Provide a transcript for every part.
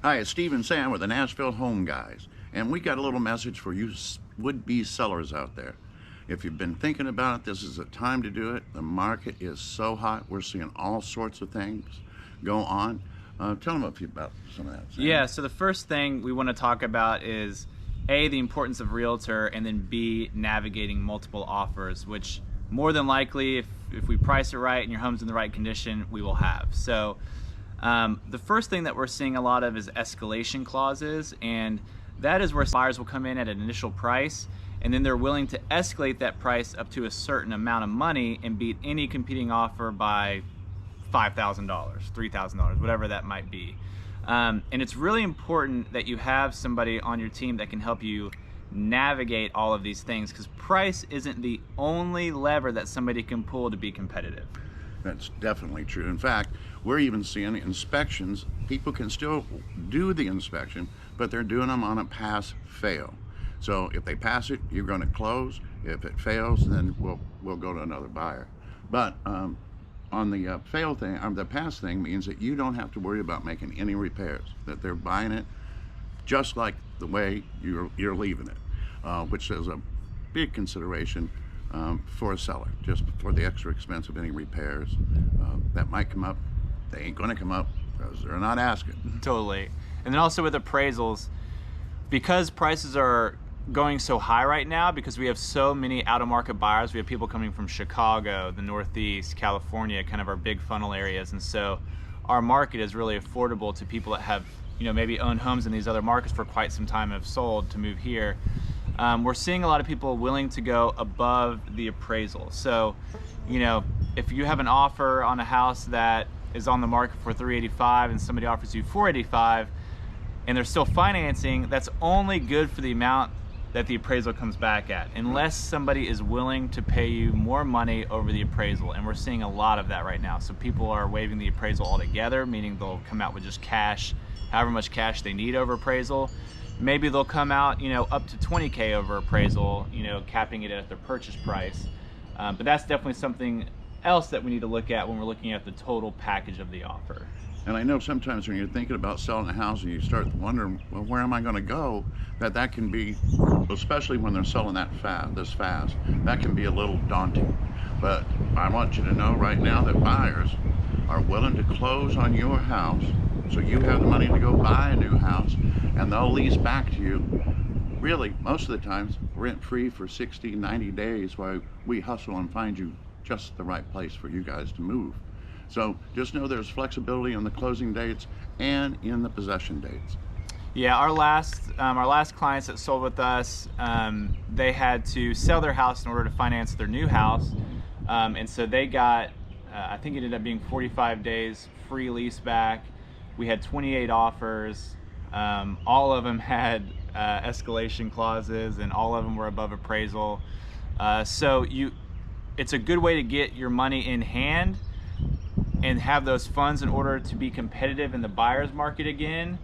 Hi, it's Steve and Sam with the Nashville Home Guys, and we got a little message for you would-be sellers out there. If you've been thinking about it, this is the time to do it. The market is so hot. We're seeing all sorts of things go on. Tell them about some of that, Sam. Yeah, so the first thing we want to talk about is A, the importance of Realtor, and then B, navigating multiple offers, which more than likely, if we price it right and your home's in the right condition, we will have. So the first thing that we're seeing a lot of is escalation clauses, and that is where buyers will come in at an initial price and then they're willing to escalate that price up to a certain amount of money and beat any competing offer by $5,000, $3,000, whatever that might be. And it's really important that you have somebody on your team that can help you navigate all of these things, because price isn't the only lever that somebody can pull to be competitive. That's definitely true. In fact, we're even seeing inspections. People can still do the inspection, but they're doing them on a pass-fail. So if they pass it, you're going to close. If it fails, then we'll go to another buyer. But on the fail thing, or the pass thing, means that you don't have to worry about making any repairs. That they're buying it just like the way you're leaving it, which is a big consideration for a seller, just for the extra expense of any repairs that might come up. They ain't going to come up because they're not asking. Totally. And then also with appraisals, because prices are going so high right now, because we have so many out-of-market buyers, we have people coming from Chicago, the Northeast, California, kind of our big funnel areas, and so our market is really affordable to people that have, maybe owned homes in these other markets for quite some time and have sold to move here. We're seeing a lot of people willing to go above the appraisal. So, if you have an offer on a house that is on the market for $385 and somebody offers you $485 and they're still financing, that's only good for the amount that the appraisal comes back at, unless somebody is willing to pay you more money over the appraisal. And we're seeing a lot of that right now. So people are waiving the appraisal altogether, meaning they'll come out with just cash, however much cash they need over appraisal. Maybe they'll come out, up to $20K over appraisal, capping it at their purchase price. But that's definitely something else that we need to look at when we're looking at the total package of the offer. And I know sometimes when you're thinking about selling a house and you start wondering, well, where am I going to go? That can be, especially when they're selling this fast, that can be a little daunting. But I want you to know right now that buyers are willing to close on your house, so you have the money to go buy a new house, and they'll lease back to you, really, most of the times, rent-free for 60, 90 days while we hustle and find you just the right place for you guys to move. So just know there's flexibility in the closing dates and in the possession dates. Yeah, our last clients that sold with us, they had to sell their house in order to finance their new house, and so they got, I think it ended up being 45 days free lease back. We had 28 offers. All of them had escalation clauses, and all of them were above appraisal. So it's a good way to get your money in hand and have those funds in order to be competitive in the buyer's market again,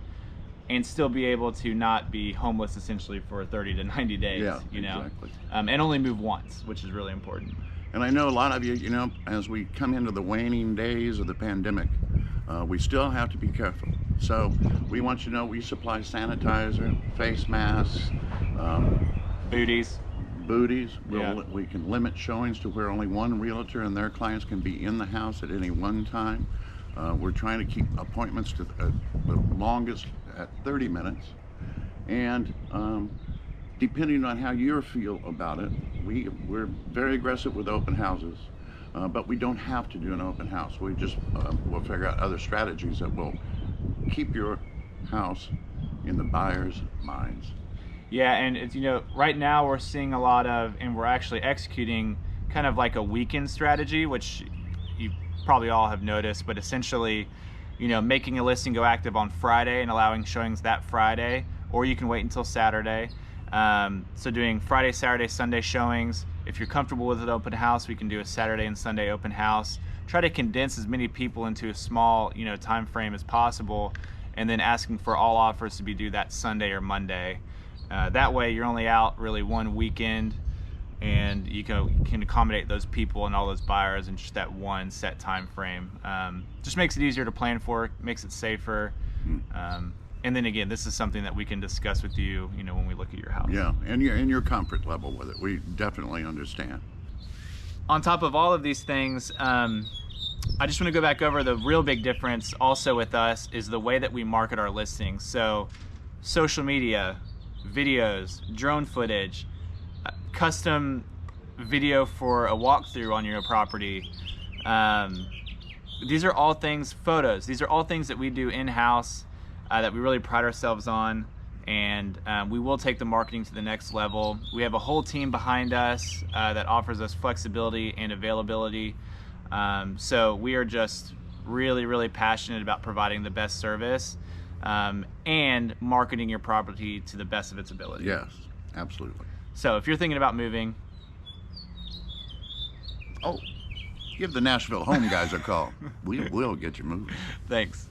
and still be able to not be homeless essentially for 30 to 90 days. Yeah, exactly. And only move once, which is really important. And I know a lot of you, as we come into the waning days of the pandemic, we still have to be careful. So we want you to know we supply sanitizer, face masks, Booties. We can limit showings to where only one realtor and their clients can be in the house at any one time. We're trying to keep appointments to the longest at 30 minutes. And depending on how you feel about it, we're very aggressive with open houses, but we don't have to do an open house. We just we'll figure out other strategies that will keep your house in the buyer's minds. Yeah, and it's, right now we're seeing a lot of, and we're actually executing kind of like a weekend strategy, which you probably all have noticed, but essentially, making a listing go active on Friday and allowing showings that Friday, or you can wait until Saturday. So doing Friday, Saturday, Sunday showings. If you're comfortable with an open house, we can do a Saturday and Sunday open house. Try to condense as many people into a small, time frame as possible, and then asking for all offers to be due that Sunday or Monday. That way you're only out really one weekend, and you can accommodate those people and all those buyers in just that one set time frame. Just makes it easier to plan for, makes it safer. And then again, this is something that we can discuss with you, you know, when we look at your house. Yeah, and your comfort level with it. We definitely understand. On top of all of these things, I just want to go back over the real big difference also with us is the way that we market our listings. So social media, videos, drone footage, custom video for a walkthrough on your property. These are all things, photos, these are all things that we do in-house that we really pride ourselves on, and we will take the marketing to the next level. We have a whole team behind us that offers us flexibility and availability. So we are just really, really passionate about providing the best service and marketing your property to the best of its ability. Yes, absolutely. So if you're thinking about moving, give the Nashville Home Guys a call. We will get you moving. thanks.